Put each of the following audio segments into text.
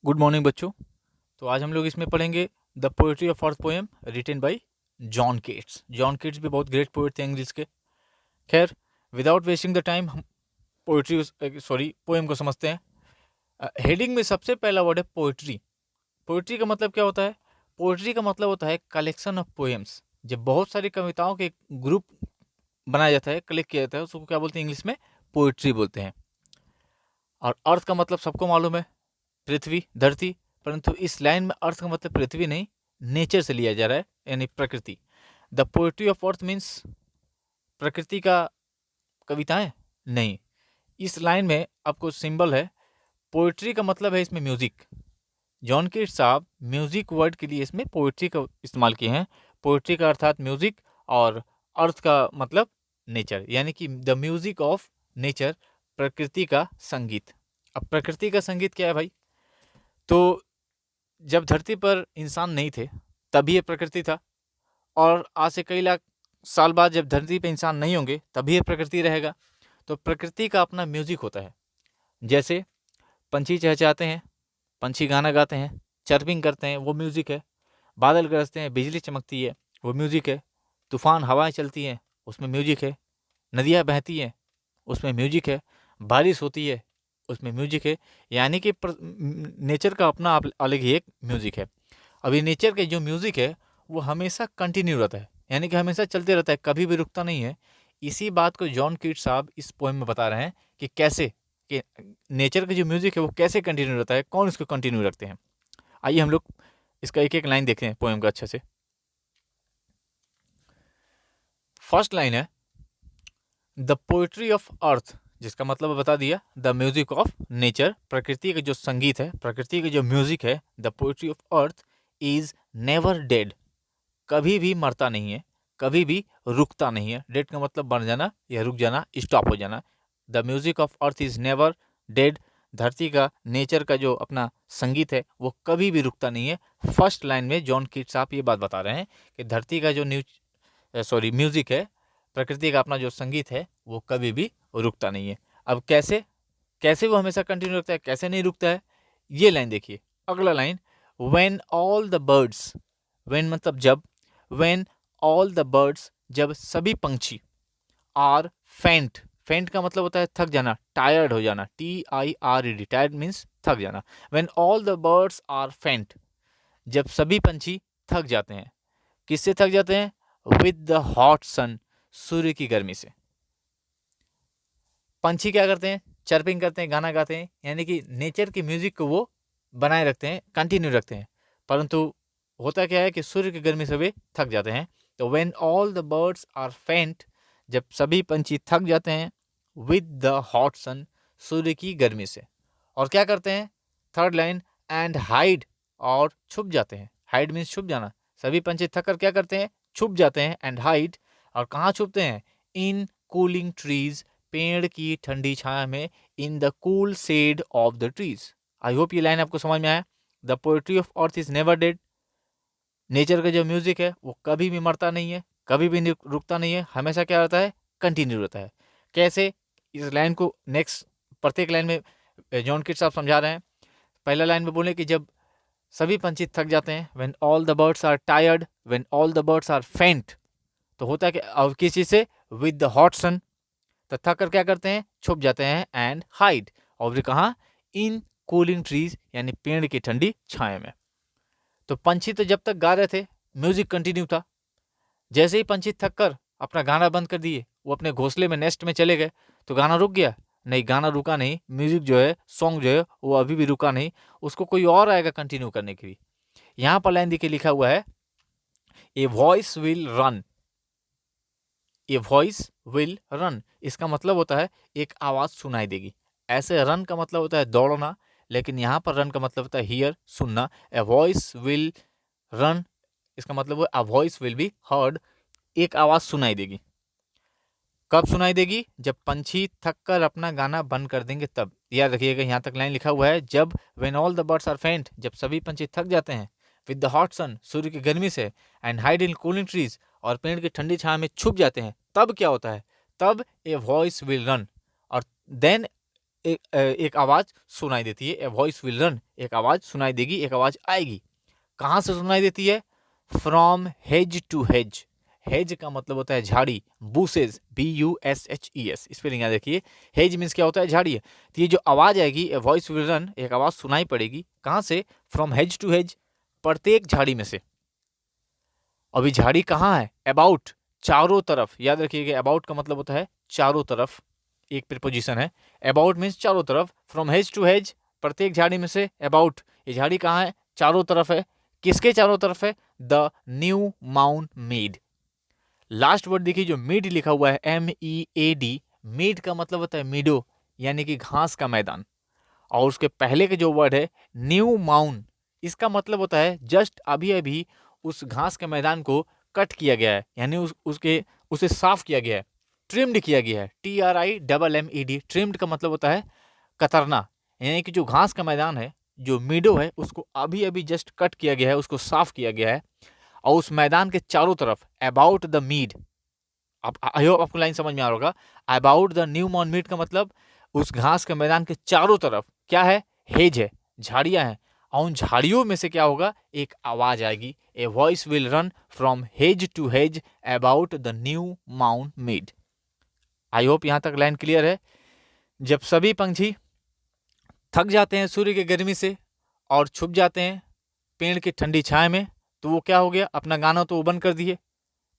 Good morning बच्चों। तो आज हम लोग इसमें पढ़ेंगे the poetry of earth poem written by John Keats. John Keats भी बहुत ग्रेट पोएट थे इंग्लिश के। खैर, विदाउट वेस्टिंग द टाइम हम पोएम को समझते हैं। हेडिंग में सबसे पहला वर्ड है पोएट्री। पोएट्री का मतलब क्या होता है? पोएट्री का मतलब होता है कलेक्शन ऑफ पोएम्स। जब बहुत सारी कविताओं के ग्रुप बनाया जाता है, कलेक्ट किया जाता है, उसको क्या बोलते हैं? इंग्लिश में पोएट्री बोलते हैं। और अर्थ का मतलब सबको मालूम है, पृथ्वी, धरती। परंतु इस लाइन में अर्थ का मतलब पृथ्वी नहीं, नेचर से लिया जा रहा है, यानी प्रकृति। The poetry of earth means प्रकृति का कविताएं नहीं। इस लाइन में आपको सिंबल है, पोएट्री का मतलब है इसमें म्यूजिक। जॉन केट्स साहब म्यूजिक वर्ड के लिए इसमें पोएट्री का इस्तेमाल किए हैं। पोएट्री का अर्थात म्यूजिक, और अर्थ का मतलब नेचर, यानी कि द म्यूजिक ऑफ नेचर, प्रकृति का संगीत। अब प्रकृति का संगीत क्या है भाई? तो जब धरती पर इंसान नहीं थे तभी ये प्रकृति था, और आज से कई लाख साल बाद जब धरती पे इंसान नहीं होंगे तभी ये प्रकृति रहेगा। तो प्रकृति का अपना म्यूजिक होता है। जैसे पंछी चहचहाते हैं, पंछी गाना गाते हैं, चर्पिंग करते हैं, वो म्यूजिक है। बादल गरजते हैं, बिजली चमकती है, वो म्यूजिक है। तूफान हवाएं चलती हैं, उसमें म्यूजिक है। नदियाँ बहती हैं, उसमें म्यूजिक है। बारिश होती है, उसमें म्यूजिक है। यानी कि नेचर का अपना अलग ही एक म्यूजिक है। अभी नेचर के जो म्यूजिक है वो हमेशा कंटिन्यू रहता है, यानी कि हमेशा चलते रहता है, कभी भी रुकता नहीं है। इसी बात को जॉन कीट्स साहब इस पोएम में बता रहे हैं कि कैसे कि नेचर का जो म्यूजिक है वो कैसे कंटिन्यू रहता है, कौन इसको कंटिन्यू रखते हैं। आइए हम लोग इसका एक एक लाइन देखते हैं पोएम का अच्छे से। फर्स्ट लाइन है द पोएट्री ऑफ अर्थ, जिसका मतलब बता दिया, द म्यूजिक ऑफ नेचर, प्रकृति का जो संगीत है, प्रकृति का जो म्यूजिक है। The poetry of earth is never dead, कभी भी मरता नहीं है, कभी भी रुकता नहीं है। डेड का मतलब मर जाना या रुक जाना, स्टॉप हो जाना। The music of earth is never dead, धरती का, नेचर का जो अपना संगीत है वो कभी भी रुकता नहीं है। फर्स्ट लाइन में जॉन कीट्स आप ये बात बता रहे हैं कि धरती का जो म्यूजिक है, प्रकृति का अपना जो संगीत है, वो कभी भी रुकता नहीं है। अब कैसे कैसे वो हमेशा कंटिन्यू रखता है, कैसे नहीं रुकता है, ये लाइन देखिए। अगला line, when all the birds, when मतलब जब, व्हेन ऑल द बर्ड्स जब सभी पंछी, आर फेंट, फेंट का मतलब होता है थक जाना, टायर्ड हो जाना, TIRED, टायर्ड मीन्स थक जाना। When all the birds are faint, जब सभी पंछी थक जाते हैं। किससे थक जाते हैं? विद द हॉट सन, सूर्य की गर्मी से। पंछी क्या करते हैं? चर्पिंग करते हैं, गाना गाते हैं, यानी कि नेचर की म्यूजिक को वो बनाए रखते हैं, कंटिन्यू रखते हैं। परंतु होता क्या है कि सूर्य की गर्मी से वे थक जाते हैं। तो when all the birds are faint, जब सभी पंछी थक जाते हैं, विद द हॉट सन, सूर्य की गर्मी से। और क्या करते हैं? थर्ड लाइन, एंड हाइड, और छुप जाते हैं। हाइड मीन्स छुप जाना। सभी पंछी थक कर क्या करते हैं? छुप जाते हैं, एंड हाइड। और कहाँ छुपते हैं? इन कूलिंग ट्रीज, पेड़ की ठंडी छाया में, in the cool shade of the trees. I hope ये लाइन आपको समझ में आया। The poetry of earth is never dead, nature का जो म्यूजिक है वो कभी भी मरता नहीं है, कभी भी रुकता नहीं है, हमेशा क्या रहता है? कंटिन्यू रहता है। कैसे? इस लाइन को नेक्स्ट प्रत्येक लाइन में जॉन किट्स आप समझा रहे हैं। पहला लाइन में बोले कि जब सभी पंछी थक जाते हैं, when all the birds are tired, when all the birds are faint, तो होता है कि अब किस चीज से? विद द हॉट सन, तो थक कर क्या करते हैं? छुप जाते हैं, एंड हाइड, और भी कहाँ? इन कूलिंग ट्रीज, यानी पेड़ की ठंडी छाया में। तो पंछी तो जब तक गा रहे थे म्यूजिक कंटिन्यू था। जैसे ही पंछी थक कर अपना गाना बंद कर दिए, वो अपने घोंसले में, नेस्ट में चले गए, तो गाना रुक गया? नहीं, गाना रुका नहीं। म्यूजिक जो है, सॉन्ग जो है, वो अभी भी रुका नहीं। उसको कोई और आएगा कंटिन्यू करने के लिए। यहाँ पर लाइन देखिए, लिखा हुआ है ए voice will run, A voice will run, इसका मतलब होता है एक आवाज सुनाई देगी। ऐसे रन का मतलब होता है दौड़ना, लेकिन यहाँ पर रन का मतलब होता है हियर, सुनना। ए वॉइस विल रन, इसका मतलब है a voice will be heard, एक आवाज सुनाई देगी। कब सुनाई देगी? जब पंछी थक कर अपना गाना बंद कर देंगे तब। याद रखिएगा, यहाँ तक लाइन लिखा हुआ है, जब when all the birds are faint, जब सभी पंछी थक जाते हैं, विद द हॉट सन, सूर्य की गर्मी से, and hide in cooling trees, और पेड़ की ठंडी छाया में छुप जाते हैं, तब क्या होता है? तब ए वॉइस विल रन, और देन एक आवाज़ सुनाई देती है। ए वॉइस विल रन, एक आवाज़ सुनाई देगी, एक आवाज़ आएगी। कहाँ से सुनाई देती है? From hedge to hedge. Hedge का मतलब होता है झाड़ी, बूसेज, BUSHES, स्पेलिंग याद रखिए। हेज मीन्स क्या होता है? झाड़ी है। तो ये जो आवाज़ आएगी, ए वॉइस विल रन, एक आवाज़ सुनाई पड़ेगी। कहाँ से? फ्रॉम हेज टू हेज, प्रत्येक झाड़ी में से। अभी झाड़ी कहाँ है? अबाउट, चारों तरफ। याद रखिएगा, अबाउट का मतलब होता है चारों तरफ, एक प्रीपोजिशन है। अबाउट मीन्स चारों तरफ। फ्रॉम हेज टू हेज, प्रत्येक झाड़ी में से। अबाउट, ये झाड़ी कहाँ है? चारों तरफ है। किसके चारों तरफ है? The new mown mead. Last word देखिए, जो मीड लिखा हुआ है, MEAD। मीड का मतलब होता है मीडो, यानी कि घास का मैदान। और उसके पहले के जो वर्ड है न्यू माउंट, इसका मतलब होता है जस्ट अभी अभी उस घास के मैदान को कट किया गया है, यानी उसे साफ किया गया है, ट्रिम्ड किया गया है। TRIMMED, ट्रिम्ड का मतलब होता है कतरना, यानी कि जो घास का मैदान है, जो मीडो है, उसको अभी अभी जस्ट कट किया गया है, उसको साफ किया गया है। और उस मैदान के चारों तरफ, about the mead, I hope आपको लाइन समझ में आ रहा होगा। अबाउट द न्यू मॉर्न मीट का मतलब उस घास के मैदान के चारों तरफ क्या है? हेज है, झाड़ियां हैं। और उन झाड़ियों में से क्या होगा? एक आवाज आएगी। A voice will run from hedge to hedge about the new mown mead. I hope यहां तक लाइन क्लियर है। जब सभी पंछी थक जाते हैं सूर्य की गर्मी से और छुप जाते हैं पेड़ की ठंडी छाया में, तो वो क्या हो गया? अपना गाना तो वो बंद कर दिए,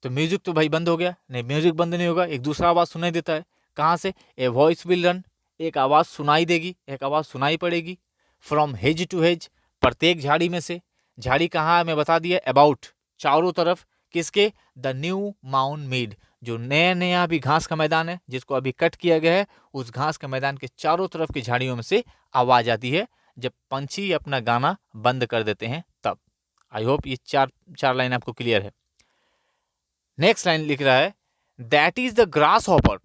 तो म्यूजिक तो भाई बंद हो गया। नहीं, म्यूजिक बंद नहीं होगा, एक दूसरा आवाज सुनाई देता है। कहाँ से? ए वॉइस विल रन, एक आवाज सुनाई देगी, एक आवाज सुनाई पड़ेगी। फ्रॉम हेज टू हेज, प्रत्येक झाड़ी में से। झाड़ी कहाँ है? मैं बता दिया, अबाउट, चारों तरफ। किसके? द न्यू माउंट मीड, जो नया नया अभी घास का मैदान है, जिसको अभी कट किया गया है, उस घास के मैदान के चारों तरफ की झाड़ियों में से आवाज आती है जब पंछी अपना गाना बंद कर देते हैं तब। आई होप ये चार लाइन आपको क्लियर है। नेक्स्ट लाइन लिख रहा है, that is the grass hopper.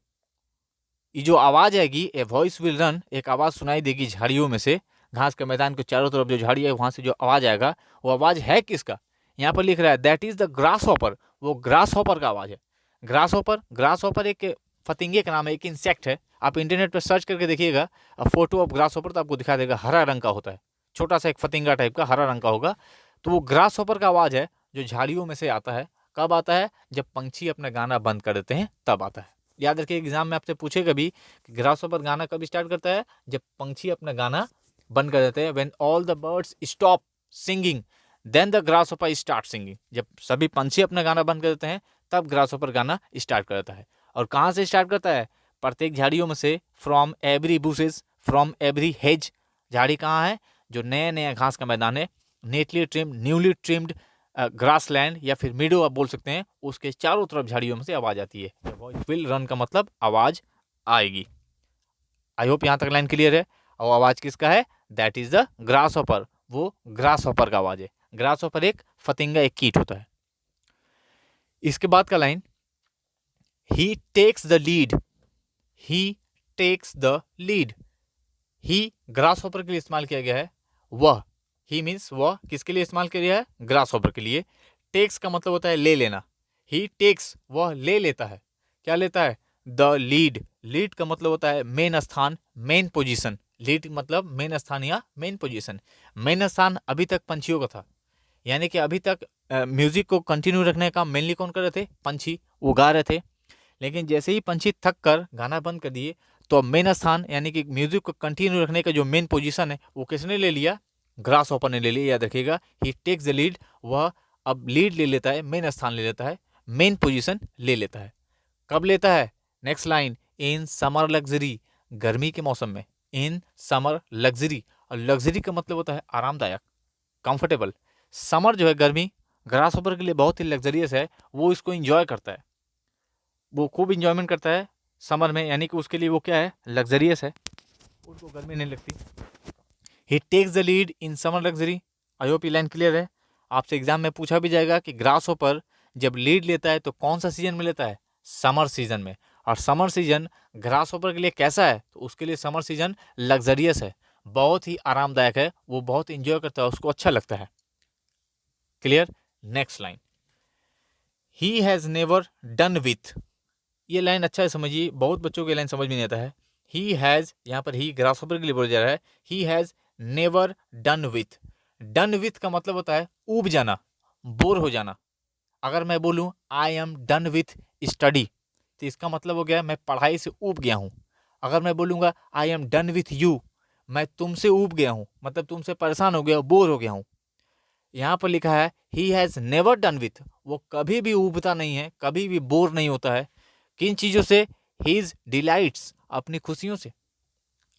ये जो आवाज आएगी, ए वॉइस विल रन, एक आवाज सुनाई देगी झाड़ियों में से, घास के मैदान के चारों तरफ जो झाड़ी है वहां से जो आवाज आएगा, वो आवाज है किसका? यहाँ पर लिख रहा है that is the grass hopper, वो ग्रास हॉपर का आवाज है। ग्रास हॉपर एक फतिंगे का नाम है, एक इंसेक्ट है। आप इंटरनेट पर सर्च करके देखिएगा फोटो ऑफ ग्रास हॉपर, तो आपको दिखा देगा, हरा रंग का होता है, छोटा सा एक फतिंगा टाइप का, हरा रंग का होगा। तो वो ग्रास हॉपर का आवाज है जो झाड़ियों में से आता है। कब आता है? जब पंछी अपना गाना बंद कर देते हैं तब आता है। याद रखिए, एग्जाम में आपसे पूछे कभी कि ग्रास हॉपर गाना कब स्टार्ट करता है? जब पंछी अपना गाना बंद कर देते हैं। When all the birds stop singing then the grasshopper start singing. जब सभी पंछी अपना गाना बंद कर देते हैं तब ग्रास हॉपर गाना स्टार्ट करता है। और कहाँ से स्टार्ट करता है? प्रत्येक झाड़ियों में से। From every bushes, from every hedge. झाड़ी कहाँ है? जो नया नया घास का मैदान है, neatly trimmed, newly trimmed grass land, या फिर मीडो आप बोल सकते हैं, उसके चारों तरफ झाड़ियों में से आवाज आती है। वॉइस विल रन का मतलब आवाज आएगी। आई होप यहां तक लाइन क्लियर है। और आवाज किसका है? That is the grass hopper, वो ग्रास हॉपर का आवाज है। ग्रास हॉपर एक फतिंगा, एक कीट होता है। इसके बाद का line, he takes the lead, he takes the lead. He grasshopper के लिए इस्तेमाल किया गया है। वह, ही मीन्स वह, किसके लिए इस्तेमाल किया गया है? ग्रास हॉपर के लिए। टेक्स का मतलब होता है ले लेना। ही टेक्स, वह ले लेता है। क्या लेता है? The lead. लीड का मतलब होता है मेन स्थान, मेन पोजीशन। लीड मतलब मेन स्थान या मेन पोजीशन। मेन स्थान अभी तक पंछियों का था, यानी कि अभी तक म्यूजिक को कंटिन्यू रखने का मेनली कौन कर रहे थे? पंछी, वो गा रहे थे। लेकिन जैसे ही पंछी थक कर गाना बंद कर दिए, तो अब मेन स्थान यानी कि म्यूजिक को कंटिन्यू रखने का जो मेन पोजीशन है, वो किसने ले लिया? ग्रास हॉपर ने ले लिया। याद रखिएगा, ही टेक्स द लीड, वह अब लीड ले लेता है, मेन स्थान ले लेता है, मेन पोजीशन ले लेता है। कब लेता है? नेक्स्ट लाइन, इन समर लग्जरी, गर्मी के मौसम में। इन समर लग्जरी, और लग्जरी का मतलब होता है आरामदायक, कंफर्टेबल। समर जो है, गर्मी, ग्रास हॉपर के लिए बहुत ही लग्जरियस है, वो इसको इंजॉय करता है, वो खूब इंजॉयमेंट करता है समर में, यानी कि उसके लिए वो क्या है? लग्जरियस है, उसको गर्मी नहीं लगती। He takes the lead in summer luxury. I hope ये लाइन क्लियर है। आपसे एग्जाम में पूछा भी जाएगा कि ग्रास हॉपर जब लीड लेता है तो कौन सा सीजन में लेता है? समर सीजन में। और समर सीजन ग्रास हॉपर के लिए कैसा है? तो उसके लिए समर सीजन लग्जरियस है, बहुत ही आरामदायक है, वो बहुत इंजॉय करता है, उसको अच्छा लगता है। Clear? Next line, he has never done with. ये लाइन अच्छा है, समझिए, बहुत बच्चों को लाइन समझ में नहीं आता है। ही हैज़, यहाँ पर ही ग्रासहोपर के लिए बोला जा रहा है, ही has never done with. Done with का मतलब होता है ऊब जाना, बोर हो जाना। अगर मैं बोलूँ I am done with study, तो इसका मतलब हो गया मैं पढ़ाई से ऊब गया हूँ। अगर मैं बोलूँगा I am done with you, मैं तुमसे ऊब गया हूँ, मतलब तुमसे परेशान हो गया, बोर हो गया हूँ। यहाँ पर लिखा है ही हैज़ नेवर डन विथ, वो कभी भी ऊबता नहीं है, कभी भी बोर नहीं होता है। किन चीज़ों से? हीज डिलाइट्स, अपनी खुशियों से।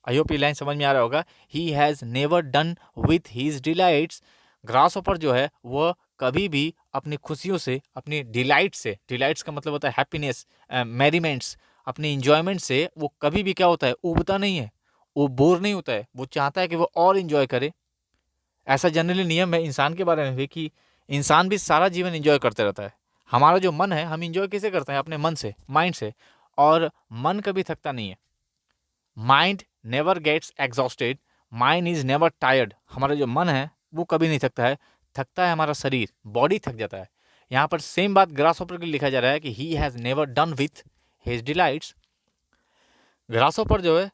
आई होप ये लाइन समझ में आ रहा होगा। He has never done with his delights. Grasshopper जो है वह कभी भी अपनी खुशियों से, अपनी डिलाइट से, डिलाइट्स का मतलब होता है हैप्पीनेस, मेरीमेंट्स, अपनी इंजॉयमेंट से वो कभी भी क्या होता है, ऊबता नहीं है, वो बोर नहीं होता है, वो चाहता है कि वो और इंजॉय करे। ऐसा जनरली नियम है इंसान के बारे में भी कि इंसान भी सारा जीवन इंजॉय करते रहता है। हमारा जो मन है, हम इंजॉय कैसे करते हैं? अपने मन से, माइंड से। और मन कभी थकता नहीं है। Mind never gets exhausted, mind is never tired. हमारा जो मन है वो कभी नहीं थकता है, थकता है हमारा शरीर, बॉडी थक जाता है। यहाँ पर सेम बात ग्रासहोपर के लिए लिखा जा रहा है कि he has never done with his delights. Grasshopper जो है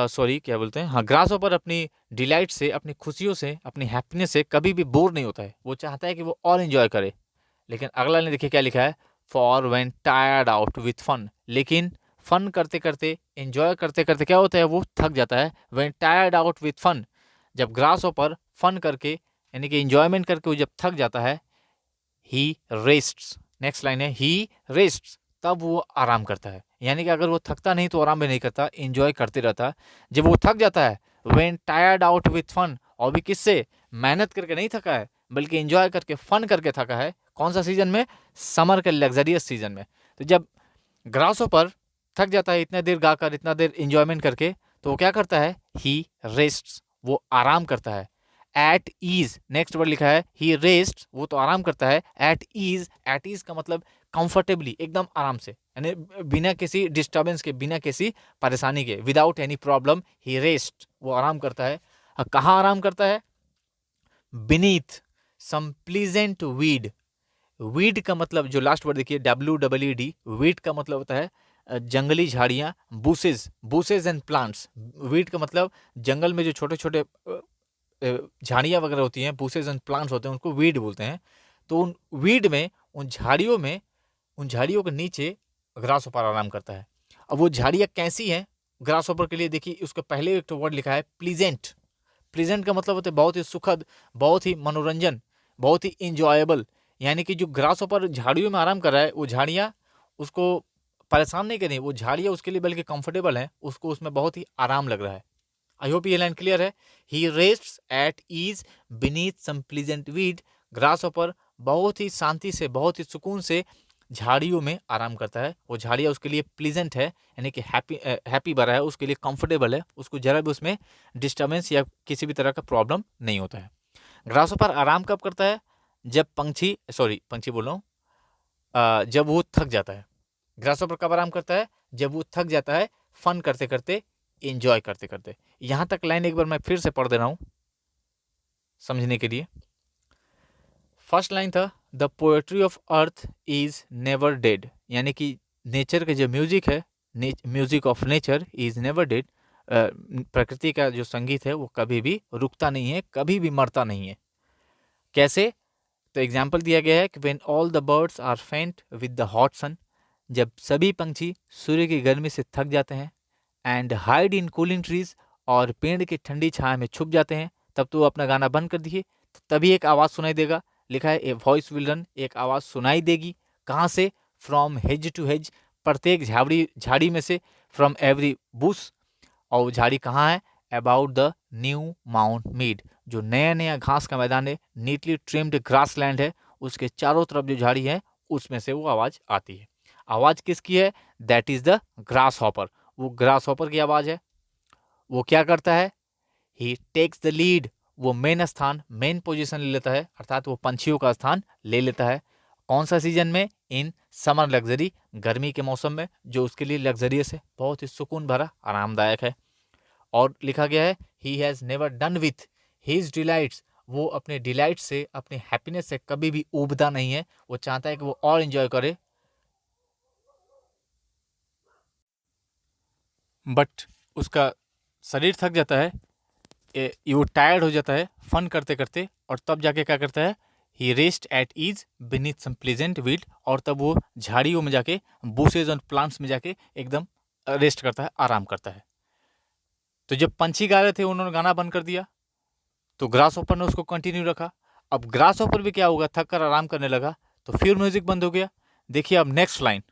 सॉरी क्या बोलते हैं, हाँ, ग्रासहोपर अपनी डिलाइट से, अपनी खुशियों से, अपनी हैप्पीनेस से कभी भी बोर नहीं होता है, वो चाहता है कि वो और एंजॉय करे। लेकिन अगला लाइन देखिए क्या लिखा है, for when tired out with fun. लेकिन फन करते करते, एंजॉय करते करते क्या होता है, वो थक जाता है। When tired out with fun, जब ग्रासहोपर फन करके यानी कि एंजॉयमेंट करके वो जब थक जाता है, ही रेस्ट्स। नेक्स्ट लाइन है ही रेस्ट्स, तब वो आराम करता है। यानी कि अगर वो थकता नहीं तो आराम भी नहीं करता, एंजॉय करते रहता। जब वो थक जाता है, when tired out with fun, और भी किससे? मेहनत करके नहीं थका है, बल्कि एंजॉय करके, फन करके थका है। कौन सा सीजन में? समर के लग्जरियस सीजन में। तो जब ग्रासहोपर थक जाता है इतने देर गाकर, इतना देर एंजॉयमेंट करके, तो वो क्या करता है? ही रेस्ट्स, वो आराम करता है। एट ईज, नेक्स्ट वर्ड लिखा है ही रेस्ट, वो तो आराम करता है। एट ईज, एट ईज का मतलब कंफर्टेबली, एकदम आराम से, यानी बिना किसी डिस्टर्बेंस के, बिना किसी परेशानी के, विदाउट एनी प्रॉब्लम ही रेस्ट, वो आराम करता है। कहाँ आराम करता है? Beneath some pleasant weed. Weed का मतलब जो लास्ट वर्ड देखिए WEED, वीड का मतलब होता है जंगली झाड़ियाँ, बूसेज, बूसेज एंड प्लांट्स। वीड का मतलब जंगल में जो छोटे छोटे झाड़ियाँ वगैरह होती हैं, बूसेज एंड प्लांट्स होते हैं, उनको वीड बोलते हैं। तो उन वीड में, उन झाड़ियों में, उन झाड़ियों के नीचे ग्रासहोपर आराम करता है। अब वो झाड़ियाँ कैसी हैं ग्रासहोपर के लिए? देखिए उसके पहले एक तो वर्ड लिखा है प्लीजेंट। प्लीजेंट का मतलब होता है बहुत ही सुखद, बहुत ही मनोरंजन, बहुत ही इंजॉयबल। यानी कि जो ग्रासहोपर झाड़ियों में आराम कर रहा है, वो झाड़ियाँ उसको परेशान नहीं कर रही, वो झाड़ियाँ उसके लिए बल्कि कंफर्टेबल हैं, उसको उसमें बहुत ही आराम लग रहा है। आई होप ये लाइन क्लियर है। He rests at ease beneath some pleasant weed. Grasshopper बहुत ही शांति से, बहुत ही सुकून से झाड़ियों में आराम करता है। वो झाड़ियाँ उसके लिए प्लीजेंट है, यानी कि हैप्पी भरा है, उसके लिए कंफर्टेबल है, उसको जरा भी उसमें डिस्टर्बेंस या किसी भी तरह का प्रॉब्लम नहीं होता है। ग्रासहोपर आराम कब करता है? जब पंछी बोल रहा हूँ, जब वो थक जाता है। ग्रासहोपर कब आराम करता है? जब वो थक जाता है, फन करते करते, एंजॉय करते करते। यहाँ तक लाइन एक बार मैं फिर से पढ़ दे रहा हूँ समझने के लिए। फर्स्ट लाइन था the poetry of earth is never dead, यानी कि नेचर का जो म्यूजिक है, music of nature is never dead. प्रकृति का जो संगीत है वो कभी भी रुकता नहीं है, कभी भी मरता नहीं है। कैसे? तो एग्जाम्पल दिया गया है कि when all the birds are faint with the hot sun, जब सभी पंछी सूर्य की गर्मी से थक जाते हैं, and hide in cooling trees, और पेड़ की ठंडी छाया में छुप जाते हैं, तब तो अपना गाना बंद कर दिए, तभी एक आवाज़ सुनाई देगा। लिखा है ए वॉइस विल रन, एक आवाज़ सुनाई देगी। कहाँ से? फ्रॉम हेज टू हेज, प्रत्येक झाड़ी में से, फ्रॉम एवरी बुश, और वो झाड़ी कहाँ है? About the new mown mead, जो नया नया घास का मैदान है, नीटली ट्रिम्ड ग्रास लैंड है, उसके चारों तरफ जो झाड़ी है उसमें से वो आवाज़ आती है। आवाज़ किसकी है? That is the grass hopper, वो ग्रास हॉपर की आवाज़ है। वो क्या करता है? ही टेक्स द लीड, वो मेन स्थान, मेन पोजीशन ले लेता है, अर्थात वो पंछियों का स्थान ले लेता है। कौन सा सीजन में? इन समर लग्जरी, गर्मी के मौसम में, जो उसके लिए लग्जरियस है, बहुत ही सुकून भरा, आरामदायक है। और लिखा गया है ही has never done with his delights, वो अपने डिलाइट से, अपने हैप्पीनेस से कभी भी ऊबता नहीं है, वो चाहता है कि वो और एंजॉय करे। बट उसका शरीर थक जाता है, वो टायर्ड हो जाता है फन करते करते, और तब जाके क्या करता है, he rest at ease beneath some pleasant weed, और तब वो झाड़ियों में जाके, बुशेज और प्लांट्स में जाके एकदम रेस्ट करता है, आराम करता है। तो जब पंछी गा रहे थे उन्होंने गाना बंद कर दिया, तो ग्रास ऑपर ने उसको कंटिन्यू रखा। अब ग्रास ऑपर भी क्या होगा, थक कर आराम करने लगा, तो फिर म्यूजिक बंद हो गया। देखिए अब next line,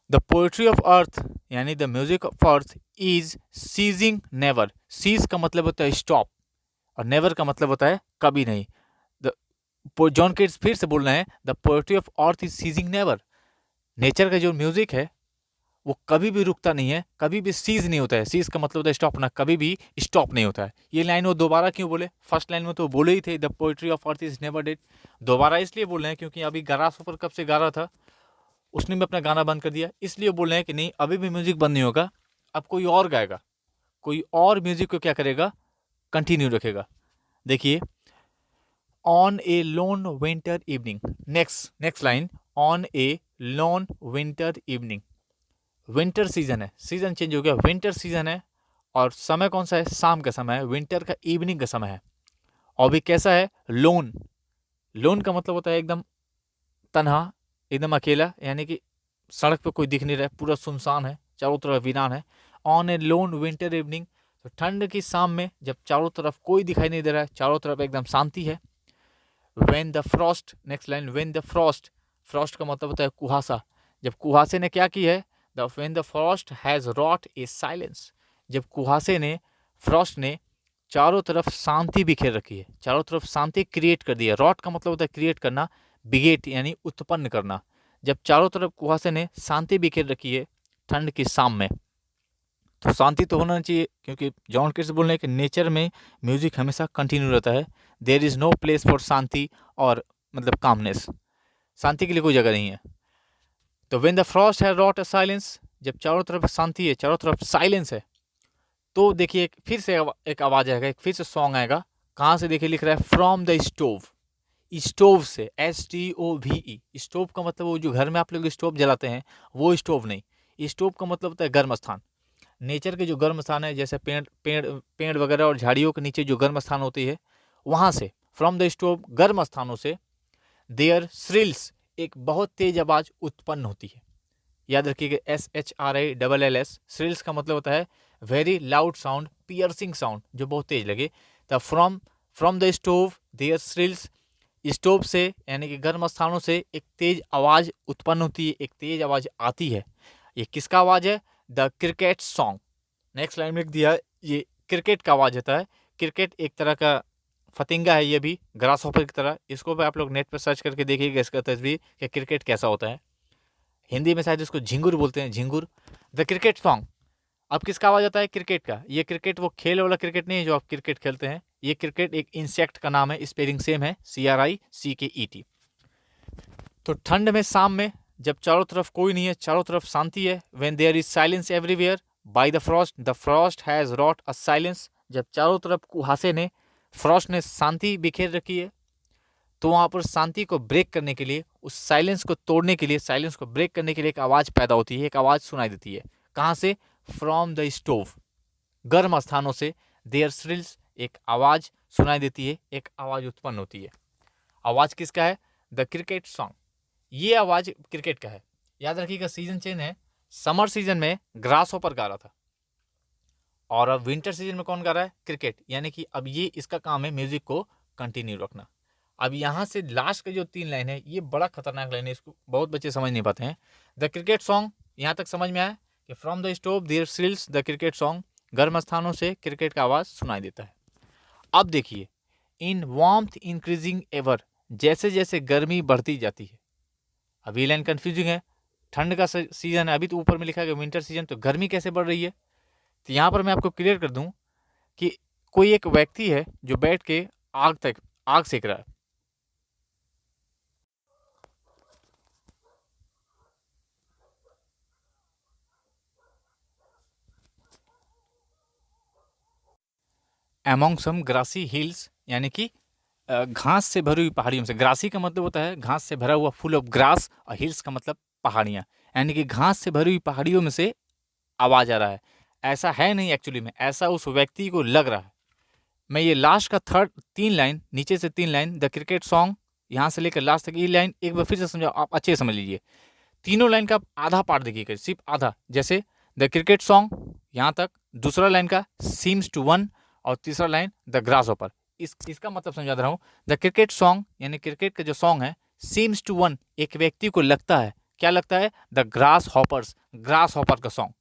the poetry of earth यानी the music of earth is ceasing never. Cease का मतलब होता है स्टॉप, और नेवर का मतलब होता है कभी नहीं। जॉन केट्स फिर से बोल रहे हैं, the poetry of earth is ceasing never. Nature का जो म्यूजिक है वो कभी भी रुकता नहीं है, कभी भी सीज नहीं होता है। सीज का मतलब होता है स्टॉप ना, कभी भी स्टॉप नहीं होता है। ये लाइन वो दोबारा क्यों बोले, फर्स्ट लाइन में तो बोले ही थे the poetry of earth is never dead. दोबारा इसलिए बोल रहे हैं क्योंकि अभी ग्रास ऊपर कब से गा रहा था, उसने भी अपना गाना बंद कर दिया, इसलिए बोल रहे हैं कि नहीं अभी भी म्यूजिक बंद नहीं होगा, अब कोई और गाएगा, कोई और म्यूजिक को क्या करेगा, कंटिन्यू रखेगा। देखिए, on A loan winter evening, next line, on A loan winter evening. Winter season है, सीजन चेंज हो गया, विंटर सीजन है, और समय कौन सा है, शाम का समय है, विंटर का इवनिंग का समय है, और भी कैसा है, लोन। लोन का मतलब होता है एकदम तन्हा, एकदम अकेला, यानी कि सड़क पे कोई दिख नहीं रहा है, पूरा सुनसान है, चारों तरफ वीरान है। On A loan winter evening, तो ठंड की शाम में जब चारों तरफ कोई दिखाई नहीं दे रहा है, चारों तरफ एकदम शांति है। When the Frost, next line, when the Frost, Frost का मतलब होता है कुहासा। जब कुहासे ने क्या की है, when the frost has wrought a silence, जब कुहासे ने, फ्रॉस्ट ने चारों तरफ शांति बिखेर रखी है, चारों तरफ शांति क्रिएट कर दी है। रॉट का मतलब होता है क्रिएट करना, बिगेट यानी उत्पन्न करना। जब चारों तरफ कुहासे ने शांति बिखेर रखी है ठंड की शाम में, तो शांति तो होना चाहिए, क्योंकि जॉन केट्स बोल रहे हैं कि नेचर में म्यूजिक हमेशा कंटिन्यू रहता है। There is no place for shanti, और मतलब कामनेस, शांति के लिए कोई जगह नहीं है। तो when the frost has wrought a silence, जब चारों तरफ शांति है, चारों तरफ साइलेंस है, तो देखिए फिर से एक आवाज आएगा, एक फिर से सॉन्ग आएगा। कहाँ से, देखिए लिख रहा है फ्रॉम द स्टोव, स्टोव से, STOVE। स्टोव का मतलब वो जो घर में आप लोग स्टोव जलाते हैं वो स्टोव नहीं, स्टोव का मतलब होता है गर्म स्थान। नेचर के जो गर्म स्थान है, जैसे पेड़ पेड़ पेड़ वगैरह और झाड़ियों के नीचे जो गर्म स्थान होती है, वहाँ से, फ्रॉम द स्टोव, गर्म स्थानों से, देयर श्रिल्स, एक बहुत तेज आवाज उत्पन्न होती है। याद रखिएगा, SHRILLS, श्रिल्स का मतलब होता है very loud sound, piercing sound, जो बहुत तेज लगे। तब from the stove there shrills, stove से यानी कि गर्म स्थानों से एक तेज आवाज उत्पन्न होती है, एक तेज आवाज आती है। ये किसका आवाज है, the cricket song. Next line में लिख दिया, ये क्रिकेट का आवाज होता है। क्रिकेट एक तरह का फतिंगा है, ये भी ग्रास हॉपर की तरह। इसको भी आप लोग नेट पर सर्च करके देखिएगा इसका तस्वीर कि क्रिकेट कैसा होता है। हिंदी में शायद इसको झिंगुर बोलते हैं, झिंगुर। द क्रिकेट सॉन्ग, अब किसका आवाज आता है, क्रिकेट का। ये क्रिकेट वो खेल वाला क्रिकेट नहीं है जो आप क्रिकेट खेलते हैं, ये क्रिकेट एक इंसेक्ट का नाम है, स्पेलिंग सेम है, CRICKET। तो ठंड में शाम में जब चारों तरफ कोई नहीं है, चारों तरफ शांति है, when there is silence everywhere by the frost has wrought a silence, जब चारों तरफ कुहासे ने, फ्रॉस्ट ने शांति बिखेर रखी है, तो वहाँ पर शांति को ब्रेक करने के लिए, उस साइलेंस को तोड़ने के लिए, साइलेंस को ब्रेक करने के लिए एक आवाज़ पैदा होती है, एक आवाज़ सुनाई देती है। कहाँ से, फ्रॉम द स्टोव, गर्म स्थानों से, देयर श्रिल्स, एक आवाज़ सुनाई देती है, एक आवाज़ उत्पन्न होती है। आवाज़ किसका है, द क्रिकेट सॉन्ग, ये आवाज़ क्रिकेट का है। याद रखिएगा सीजन चेंज है, समर सीजन में ग्रास हॉपर गा रहा था, और अब विंटर सीजन में कौन गा रहा है, क्रिकेट। यानी कि अब ये इसका काम है म्यूजिक को कंटिन्यू रखना। अब यहाँ से लास्ट के जो 3 लाइन है, ये बड़ा खतरनाक लाइन है, इसको बहुत बच्चे समझ नहीं पाते हैं। द क्रिकेट सॉन्ग, यहाँ तक समझ में आया कि from the stove there shrills the cricket song, गर्म स्थानों से क्रिकेट का आवाज़ सुनाई देता है। अब देखिए, इन वार्मथ इंक्रीजिंग एवर, जैसे जैसे गर्मी बढ़ती जाती है। अब ये लाइन कन्फ्यूजिंग है, ठंड का सीजन है, अभी तो ऊपर में लिखा है विंटर सीजन, तो गर्मी कैसे बढ़ रही है। तो यहाँ पर मैं आपको क्लियर कर दूँ कि कोई एक व्यक्ति है जो बैठ के आग सेक रहा है। एमोंग सम ग्रासी हिल्स, यानी कि घास से भरी हुई पहाड़ियों से। ग्रासी का मतलब होता है घास से भरा हुआ, फुल ऑफ ग्रास, और हिल्स का मतलब पहाड़ियाँ, यानी कि घास से भरी हुई पहाड़ियों में से आवाज़ आ रहा है। ऐसा है नहीं एक्चुअली में, ऐसा उस व्यक्ति को लग रहा है। मैं ये लास्ट का थर्ड 3 लाइन, नीचे से 3 लाइन, द क्रिकेट सॉन्ग, यहाँ से लेकर लास्ट तक ये लाइन एक बार फिर से समझाओ, आप अच्छे से समझ लीजिए। तीनों लाइन का आप आधा पार्ट देखिएगा, सिर्फ आधा। जैसे द क्रिकेट सॉन्ग यहाँ तक, दूसरा लाइन का सीम्स टू वन, और तीसरा लाइन द ग्रास ऑपर। इसका मतलब समझा रहा हूँ। द क्रिकेट सॉन्ग यानी क्रिकेट का जो सॉन्ग है, सीम्स टू वन एक व्यक्ति को लगता है, क्या लगता है? The grass hoppers, grass hopper का सॉन्ग।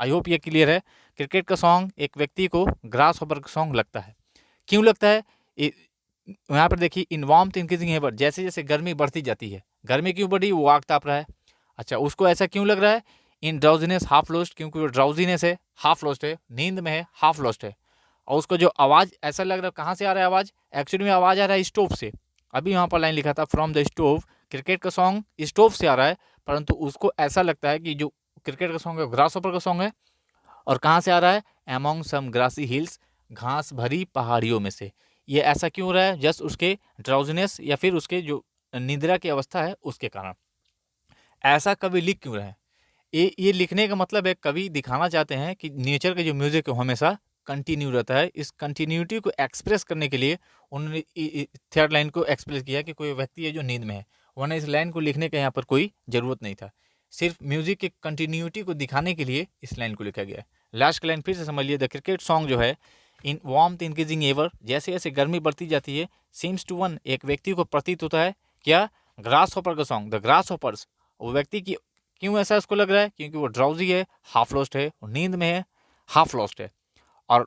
आई होप ये क्लियर है। क्रिकेट का सॉन्ग एक व्यक्ति को ग्रास हॉपर का सॉन्ग लगता है। क्यों लगता है? यहाँ पर देखिए, इन वार्मथ इंक्रीजिंग हेवर, जैसे जैसे गर्मी बढ़ती जाती है, गर्मी क्यों बढ़ी? वो आग ताप रहा है। अच्छा, उसको ऐसा क्यों लग रहा है? इन ड्राउजीनेस हाफ लॉस्ट, क्योंकि वो ड्राउजीनेस है, हाफ लॉस्ट है, नींद में है, हाफ लॉस्ट है। और उसको जो आवाज़ ऐसा लग रहा है, कहाँ से आ रहा है आवाज़? एक्चुअली में आवाज़ आ रहा है स्टोव से। अभी यहाँ पर लाइन लिखा था फ्रॉम द स्टोव, क्रिकेट का सॉन्ग स्टोव से आ रहा है, परंतु उसको ऐसा लगता है कि जो क्रिकेट का सॉन्ग है ग्रास ऑपर का सॉन्ग है। और कहाँ से आ रहा है? एमॉन्ग सम ग्रासी हिल्स, घास भरी पहाड़ियों में से। ये ऐसा क्यों हो रहा है? जस्ट उसके ड्राउजीनेस या फिर उसके जो निद्रा की अवस्था है उसके कारण। ऐसा कवि लिख क्यों रहे हैं? ये लिखने का मतलब है, कवि दिखाना चाहते हैं कि नेचर का जो म्यूजिक है वो हमेशा कंटिन्यू रहता है। इस कंटिन्यूटी को एक्सप्रेस करने के लिए उन्होंने थर्ड लाइन को एक्सप्रेस किया कि कोई व्यक्ति है जो नींद में है, वरना इस लाइन को लिखने का यहाँ पर कोई ज़रूरत नहीं था। सिर्फ म्यूजिक की कंटिन्यूटी को दिखाने के लिए इस लाइन को लिखा गया है। लास्ट की लाइन फिर से समझ लिए, द क्रिकेट सॉन्ग जो है, इन वार्मथ इंक्रीजिंग एवर, जैसे जैसे गर्मी बढ़ती जाती है, सीम्स टू वन एक व्यक्ति को प्रतीत होता है, क्या? ग्रास हॉपर का सॉन्ग, द ग्रास हॉपर्स। वो व्यक्ति की क्यों ऐसा उसको लग रहा है? क्योंकि वो ड्राउजी है, हाफ लॉस्ट है, वो नींद में है, हाफ लॉस्ट है। और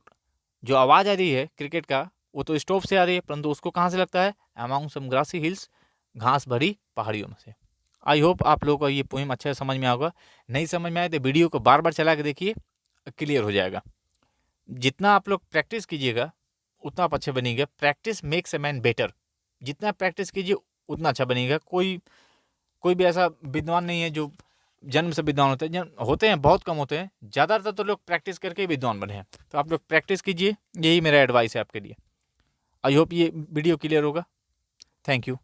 जो आवाज़ आ रही है क्रिकेट का, वो तो स्टोव से आ रही है, परंतु उसको कहाँ से लगता है? अमॉन्ग सम ग्रासी हिल्स, घास भरी पहाड़ियों में से। आई होप आप लोगों को ये पोएम अच्छे से समझ में आएगा। नहीं समझ में आए तो वीडियो को बार बार चला के देखिए, क्लियर हो जाएगा। जितना आप लोग प्रैक्टिस कीजिएगा उतना आप अच्छे बनेंगे। Practice makes a man better. जितना प्रैक्टिस कीजिए उतना अच्छा बनेगा। कोई भी ऐसा विद्वान नहीं है जो जन्म से विद्वान होते हैं। होते हैं, बहुत कम होते हैं। ज़्यादातर तो लोग प्रैक्टिस करके विद्वान बने हैं। तो आप लोग प्रैक्टिस कीजिए, यही मेरा एडवाइस है आपके लिए। आई होप ये वीडियो क्लियर होगा। Thank you.